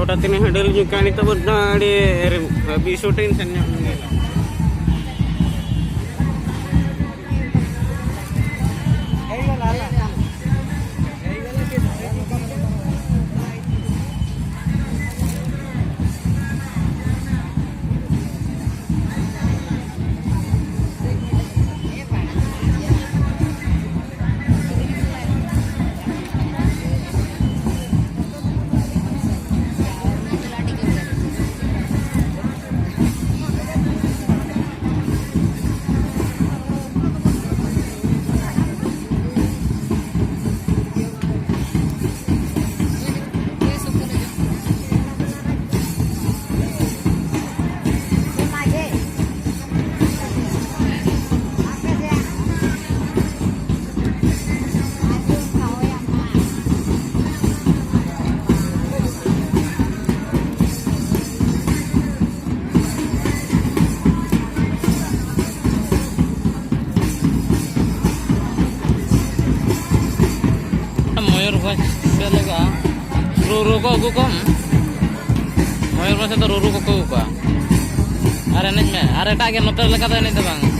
गोटा तीन हडल जुकानी तो बड़े बिसोटेन सन्या ruru ko agu kom moyor masa to ruru ko agu ka are enej me are ta ge noter leka to enej to bang